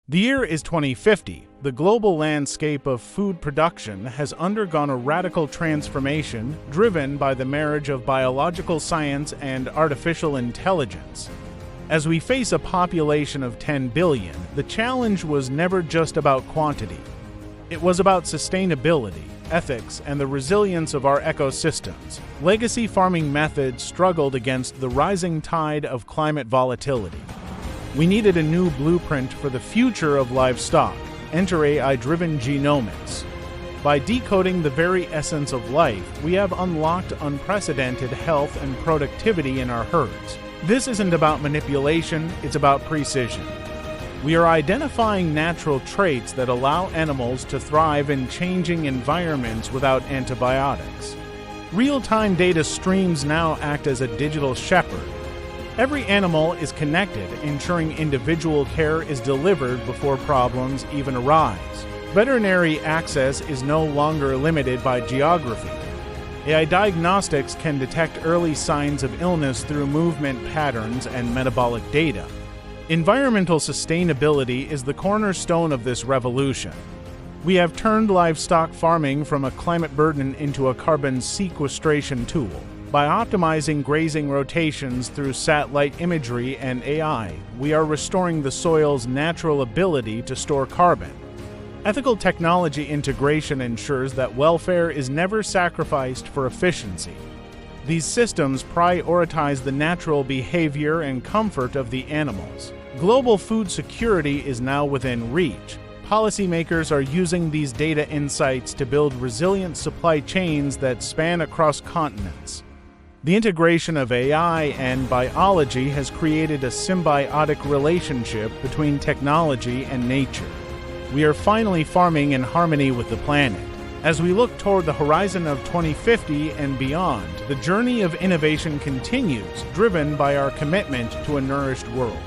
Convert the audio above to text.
The year is 2050. The global landscape of food production has undergone a radical transformation driven by the marriage of biological science and artificial intelligence. As we face a population of 10 billion, the challenge was never just about quantity. It was about sustainability, ethics, and the resilience of our ecosystems. Legacy farming methods struggled against the rising tide of climate volatility. We needed a new blueprint for the future of livestock. Enter AI-driven genomics. By decoding the very essence of life, we have unlocked unprecedented health and productivity in our herds. This isn't about manipulation, it's about precision. We are identifying natural traits that allow animals to thrive in changing environments without antibiotics. Real-time data streams now act as a digital shepherd. Every animal is connected, ensuring individual care is delivered before problems even arise. Veterinary access is no longer limited by geography. AI diagnostics can detect early signs of illness through movement patterns and metabolic data. Environmental sustainability is the cornerstone of this revolution. We have turned livestock farming from a climate burden into a carbon sequestration tool. By optimizing grazing rotations through satellite imagery and AI, we are restoring the soil's natural ability to store carbon. Ethical technology integration ensures that welfare is never sacrificed for efficiency. These systems prioritize the natural behavior and comfort of the animals. Global food security is now within reach. Policymakers are using these data insights to build resilient supply chains that span across continents. The integration of AI and biology has created a symbiotic relationship between technology and nature. We are finally farming in harmony with the planet. As we look toward the horizon of 2050 and beyond, the journey of innovation continues, driven by our commitment to a nourished world.